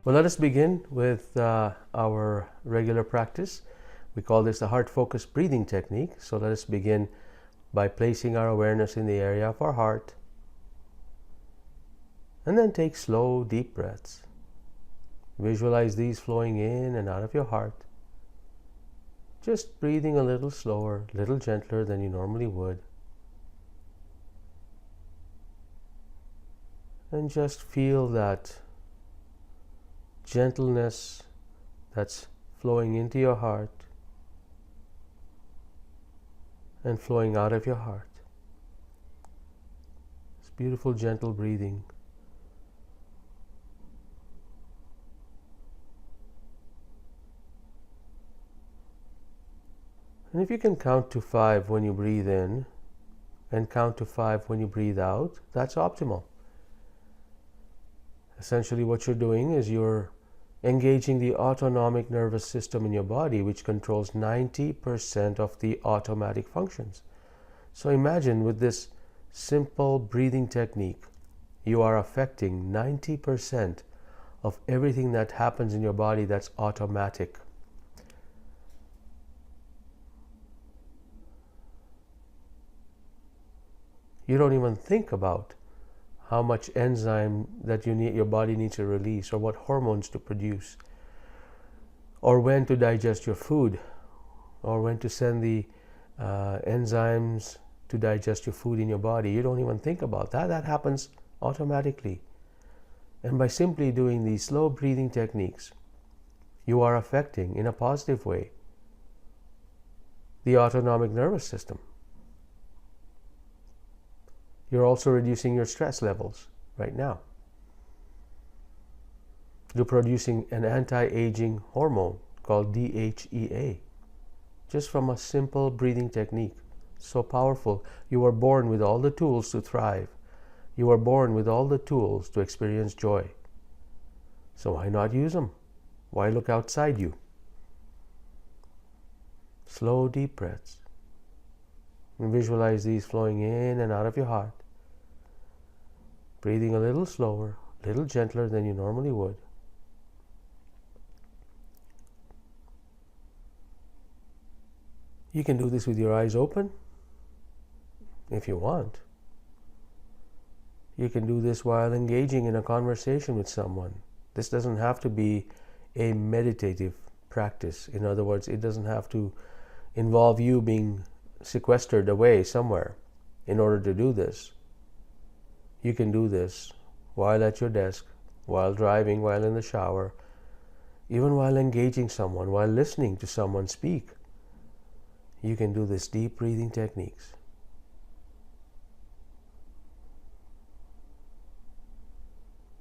Well, let us begin with our regular practice. We call this the heart-focused breathing technique. So let us begin by placing our awareness in the area of our heart, and then take slow, deep breaths. Visualize these flowing in and out of your heart. Just breathing a little slower, a little gentler than you normally would. And just feel that gentleness that's flowing into your heart and flowing out of your heart. It's beautiful, gentle breathing. And if you can count to 5 when you breathe in and count to 5 when you breathe out, that's optimal. Essentially what you're doing is you're engaging the autonomic nervous system in your body, which controls 90% of the automatic functions. So imagine with this simple breathing technique, you are affecting 90% of everything that happens in your body that's automatic. You don't even think about how much enzyme that your body needs to release, or what hormones to produce, or when to digest your food, or when to send the enzymes to digest your food in your body. You don't even think about that. That happens automatically. And by simply doing these slow breathing techniques, you are affecting, in a positive way, the autonomic nervous system. You're also reducing your stress levels right now. You're producing an anti-aging hormone called DHEA, just from a simple breathing technique. So powerful. You were born with all the tools to thrive. You were born with all the tools to experience joy. So why not use them? Why look outside you? Slow, deep breaths. And visualize these flowing in and out of your heart. Breathing a little slower, a little gentler than you normally would. You can do this with your eyes open if you want. You can do this while engaging in a conversation with someone. This doesn't have to be a meditative practice. In other words, it doesn't have to involve you being sequestered away somewhere in order to do this. You can do this while at your desk, while driving, while in the shower, even while engaging someone, while listening to someone speak. You can do this deep breathing techniques.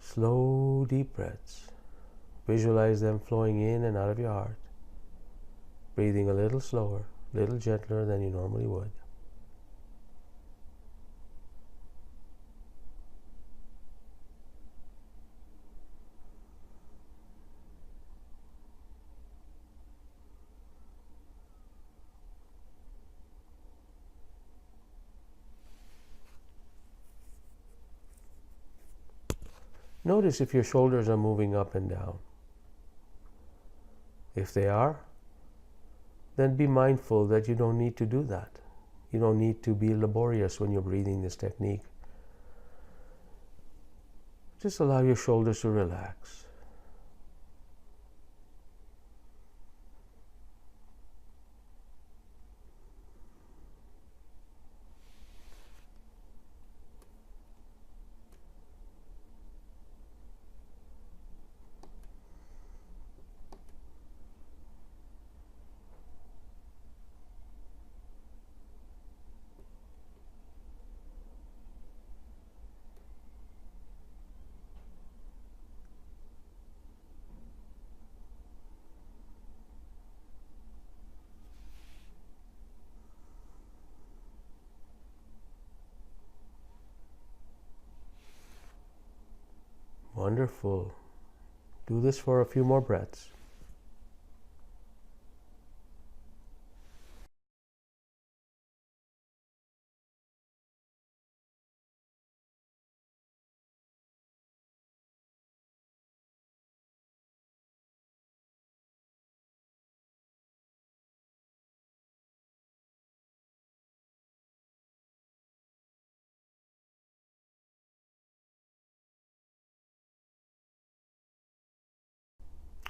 Slow, deep breaths. Visualize them flowing in and out of your heart. Breathing a little slower, a little gentler than you normally would. Notice if your shoulders are moving up and down. If they are, then be mindful that you don't need to do that. You don't need to be laborious when you're breathing this technique. Just allow your shoulders to relax. Wonderful. Do this for a few more breaths.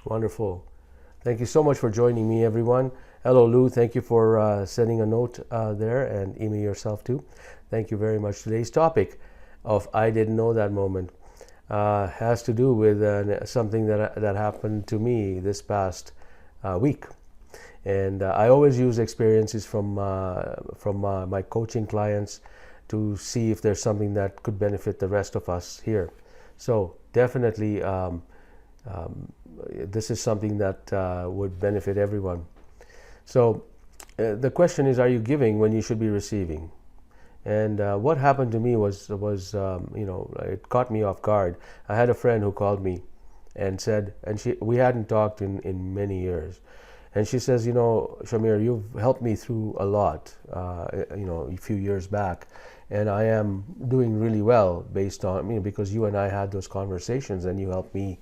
Wonderful. Thank you so much for joining me, everyone. Hello, Lou. Thank you for sending a note there, and email yourself too. Thank you very much. Today's topic of I didn't know that moment has to do with something that happened to me this past week. And I always use experiences from my coaching clients to see if there's something that could benefit the rest of us here. So definitely, this is something that would benefit everyone. So the question is, are you giving when you should be receiving? And what happened to me was it caught me off guard. I had a friend who called me and said, and we hadn't talked in many years. And she says, Shamir, you've helped me through a lot, a few years back. And I am doing really well based on, because you and I had those conversations and you helped me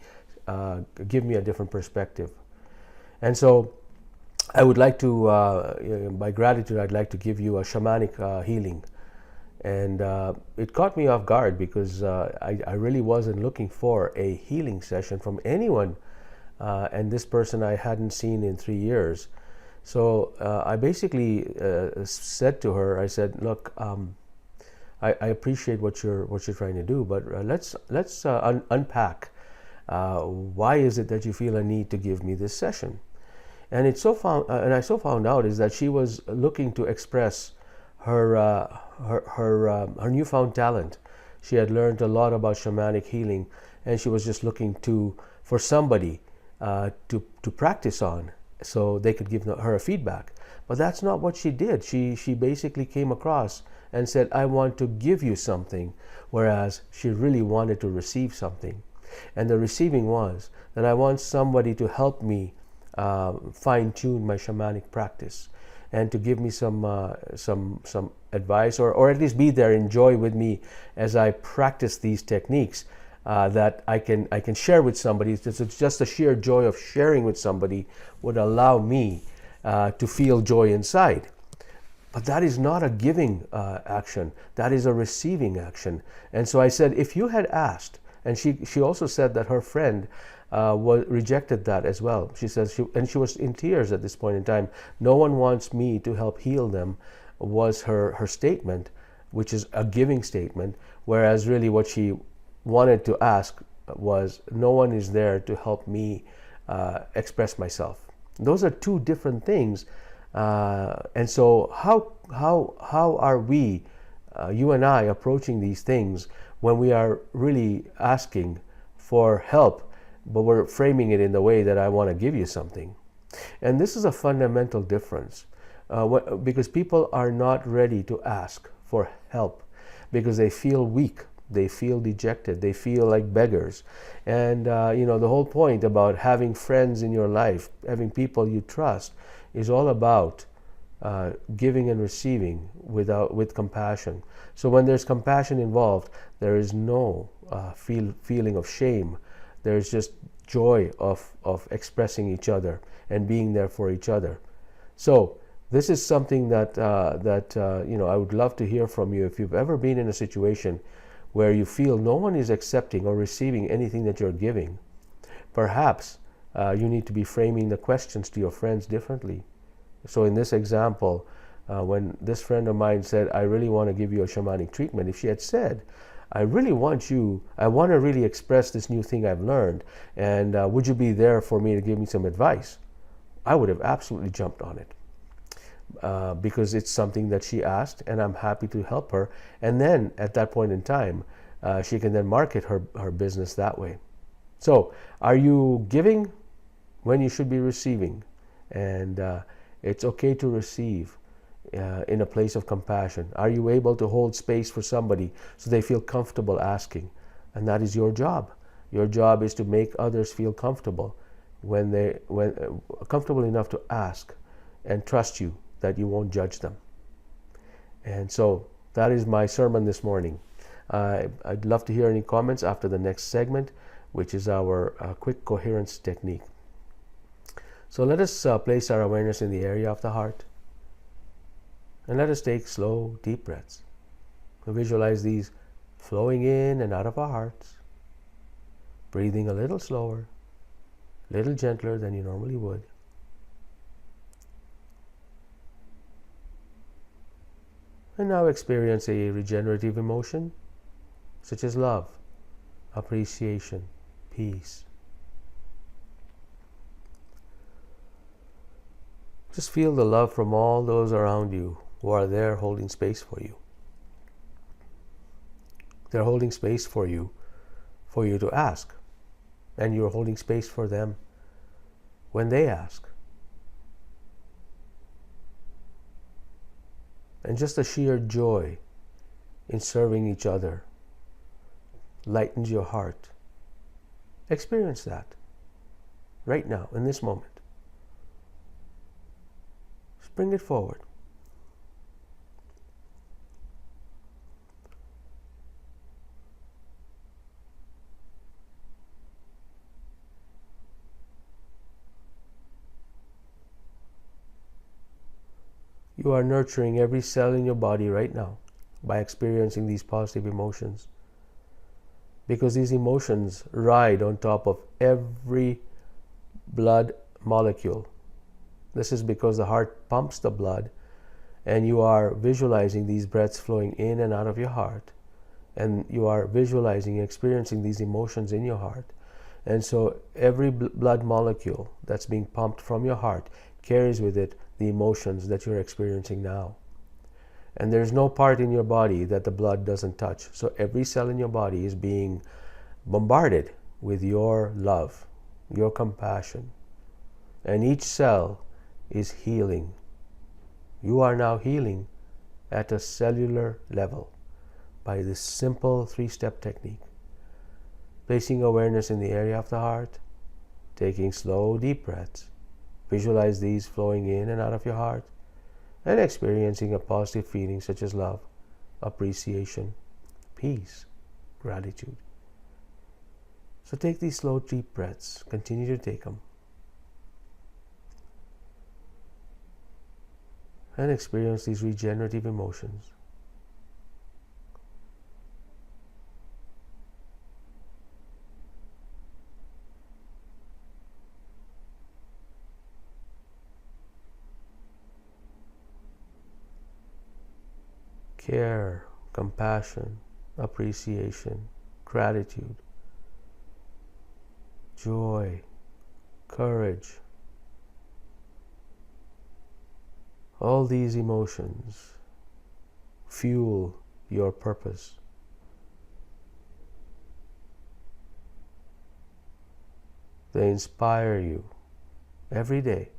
give me a different perspective. And so I would like to, by gratitude, I'd like to give you a shamanic healing. And it caught me off guard because I really wasn't looking for a healing session from anyone. And this person I hadn't seen in 3 years. So I basically said to her, I said, look, I appreciate what you're trying to do, but let's unpack. Why is it that you feel a need to give me this session? And I so found out is that she was looking to express her newfound talent. She had learned a lot about shamanic healing, and she was just looking for somebody to practice on, so they could give her a feedback. But that's not what she did. She basically came across and said, I want to give you something, whereas she really wanted to receive something. And the receiving was that I want somebody to help me fine-tune my shamanic practice and to give me some advice, or at least be there, enjoy with me as I practice these techniques that I can share with somebody. It's just the sheer joy of sharing with somebody would allow me to feel joy inside. But that is not a giving action. That is a receiving action. And so I said, if you had asked, and she also said that her friend rejected that as well. She says, she was in tears at this point in time. No one wants me to help heal them, was her statement, which is a giving statement, whereas really what she wanted to ask was, no one is there to help me express myself. Those are two different things. And so how are we, you and I, approaching these things when we are really asking for help, but we're framing it in the way that I want to give you something? And this is a fundamental difference, because people are not ready to ask for help because they feel weak, they feel dejected, they feel like beggars. And the whole point about having friends in your life, having people you trust, is all about giving and receiving with compassion. So when there's compassion involved, there is no feeling of shame. There's just joy of expressing each other and being there for each other. So this is something that I would love to hear from you. If you've ever been in a situation where you feel no one is accepting or receiving anything that you're giving, perhaps you need to be framing the questions to your friends differently. So in this example, when this friend of mine said, I really want to give you a shamanic treatment, if she had said, I want to really express this new thing I've learned, and would you be there for me to give me some advice? I would have absolutely jumped on it. Because it's something that she asked, and I'm happy to help her. And then at that point in time, she can then market her business that way. So are you giving when you should be receiving? And it's okay to receive in a place of compassion. Are you able to hold space for somebody so they feel comfortable asking? And that is your job. Your job is to make others feel comfortable when comfortable enough to ask and trust you that you won't judge them. And so that is my sermon this morning. I'd love to hear any comments after the next segment, which is our quick coherence technique. So let us place our awareness in the area of the heart, and let us take slow, deep breaths. So visualize these flowing in and out of our hearts, breathing a little slower a little gentler than you normally would. And now experience a regenerative emotion, such as love, appreciation, peace. Just feel the love from all those around you who are there holding space for you. They're holding space for you to ask. And you're holding space for them when they ask. And just the sheer joy in serving each other lightens your heart. Experience that right now, in this moment. Just bring it forward. You are nurturing every cell in your body right now by experiencing these positive emotions. Because these emotions ride on top of every blood molecule. This is because the heart pumps the blood, and you are visualizing these breaths flowing in and out of your heart. And you are visualizing, experiencing these emotions in your heart. And so every blood molecule that's being pumped from your heart carries with it the emotions that you're experiencing now. And there's no part in your body that the blood doesn't touch. So every cell in your body is being bombarded with your love, your compassion. And each cell is healing. You are now healing at a cellular level by this simple 3-step technique. Placing awareness in the area of the heart, taking slow, deep breaths. Visualize these flowing in and out of your heart, and experiencing a positive feeling such as love, appreciation, peace, gratitude. So take these slow, deep breaths. Continue to take them. And experience these regenerative emotions. Care, compassion, appreciation, gratitude, joy, courage. All these emotions fuel your purpose. They inspire you every day.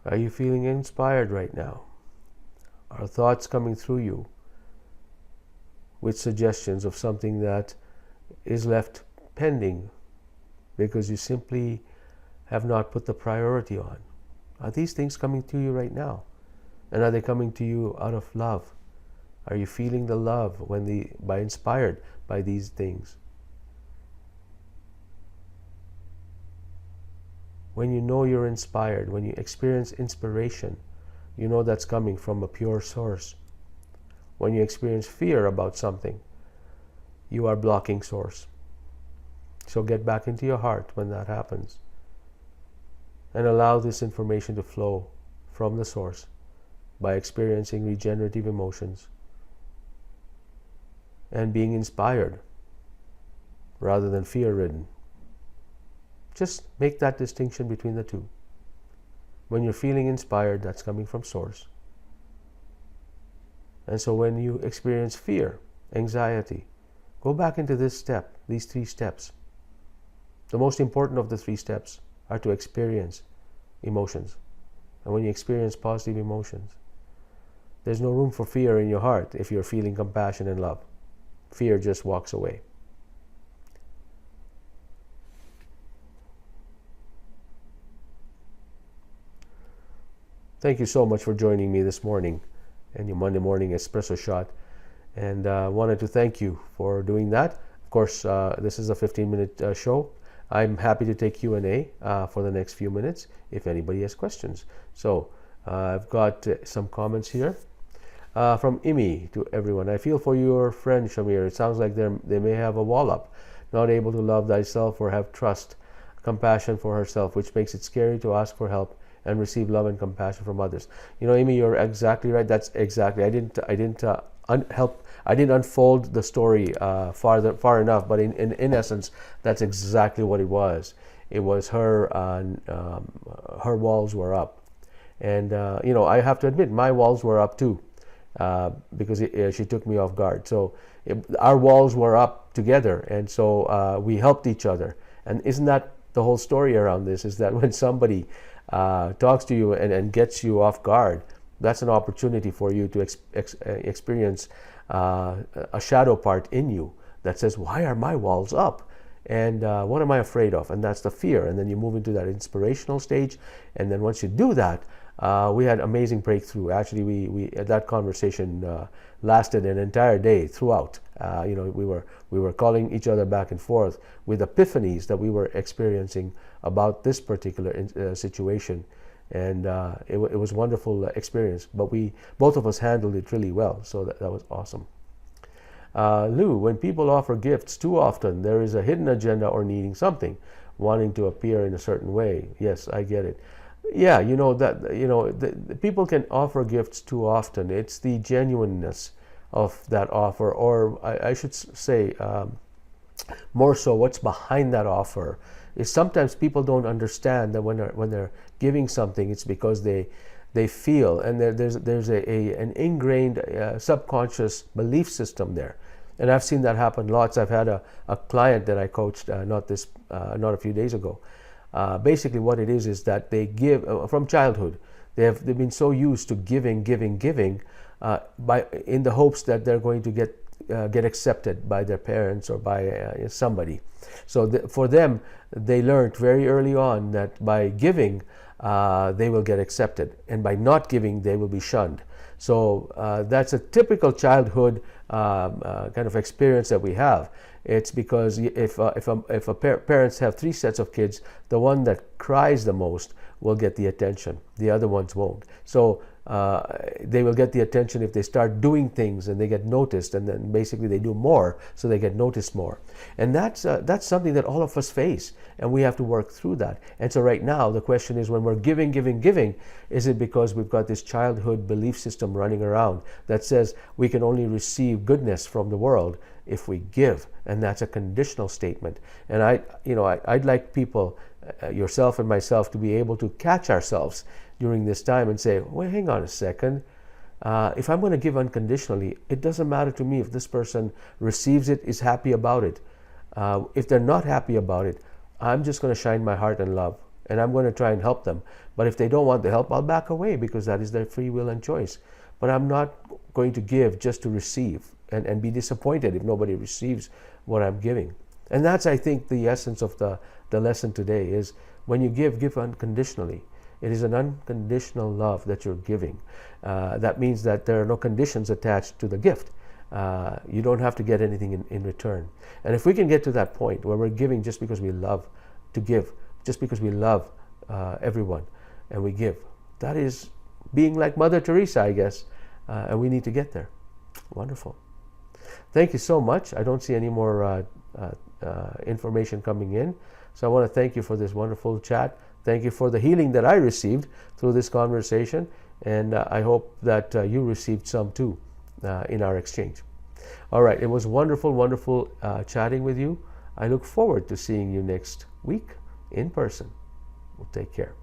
Are you feeling inspired right now? Are thoughts coming through you with suggestions of something that is left pending because you simply have not put the priority on? Are these things coming to you right now? And are they coming to you out of love? Are you feeling the love by inspired by these things? When you know you're inspired, when you experience inspiration, you know that's coming from a pure source. When you experience fear about something, you are blocking source. So get back into your heart when that happens, and allow this information to flow from the source by experiencing regenerative emotions and being inspired rather than fear-ridden. Just make that distinction between the two. When you're feeling inspired, that's coming from source. And so when you experience fear, anxiety, go back into this step, these 3 steps. The most important of the 3 steps are to experience emotions. And when you experience positive emotions, there's no room for fear in your heart if you're feeling compassion and love. Fear just walks away. Thank you so much for joining me this morning in your Monday morning Espresso Shot. And wanted to thank you for doing that. Of course, this is a 15-minute show. I'm happy to take Q&A for the next few minutes if anybody has questions. So I've got some comments here. From Imi to everyone. I feel for your friend Shamir. It sounds like they may have a wall up, not able to love thyself or have trust, compassion for herself, which makes it scary to ask for help and receive love and compassion from others. You know, Amy, you're exactly right. That's exactly. I didn't unfold the story far enough, but in essence, that's exactly what it was. It was her. Her walls were up, and you know, I have to admit, my walls were up too, because she took me off guard. So our walls were up together, and so we helped each other. And isn't that the whole story around this? Is that when somebody talks to you and gets you off guard, that's an opportunity for you to experience a shadow part in you that says, why are my walls up? And what am I afraid of? And that's the fear. And then you move into that inspirational stage. And then once you do that, we had amazing breakthrough. Actually, we that conversation lasted an entire day throughout. You know, we were calling each other back and forth with epiphanies that we were experiencing about this particular situation. And it was a wonderful experience. But both of us handled it really well. So that was awesome. Lou, when people offer gifts too often, there is a hidden agenda or needing something, wanting to appear in a certain way. Yes, I get it. Yeah, you know that, you know, the people can offer gifts too often. It's the genuineness of that offer, or I should say, more so, what's behind that offer. Is sometimes people don't understand that when they're giving something, it's because they feel, and there's an ingrained subconscious belief system there. And I've seen that happen lots. I've had a client that I coached not a few days ago. Basically what it is that they give from childhood. They've been so used to giving in the hopes that they're going to get accepted by their parents or by somebody. So for them, they learned very early on that by giving, they will get accepted, and by not giving, they will be shunned. So that's a typical childhood kind of experience that we have. It's because if parents have 3 sets of kids, the one that cries the most will get the attention. The other ones won't. So they will get the attention if they start doing things and they get noticed, and then basically they do more, so they get noticed more. And that's something that all of us face, and we have to work through that. And so right now the question is, when we're giving, is it because we've got this childhood belief system running around that says we can only receive goodness from the world if we give? And that's a conditional statement. And I'd like people, yourself and myself, to be able to catch ourselves during this time and say, well, hang on a second. If I'm going to give unconditionally, it doesn't matter to me if this person receives it, is happy about it. If they're not happy about it, I'm just going to shine my heart and love, and I'm going to try and help them. But if they don't want the help, I'll back away, because that is their free will and choice. But I'm not going to give just to receive and be disappointed if nobody receives what I'm giving. And that's, I think, the essence of the lesson today is, when you give unconditionally. It is an unconditional love that you're giving. That means that there are no conditions attached to the gift. You don't have to get anything in return. And if we can get to that point where we're giving just because we love to give, just because we love everyone, and we give, that is being like Mother Teresa, I guess. And we need to get there. Wonderful. Thank you so much. I don't see any more information coming in. So I want to thank you for this wonderful chat. Thank you for the healing that I received through this conversation. And I hope that you received some too in our exchange. All right. It was wonderful chatting with you. I look forward to seeing you next week in person. Well, take care.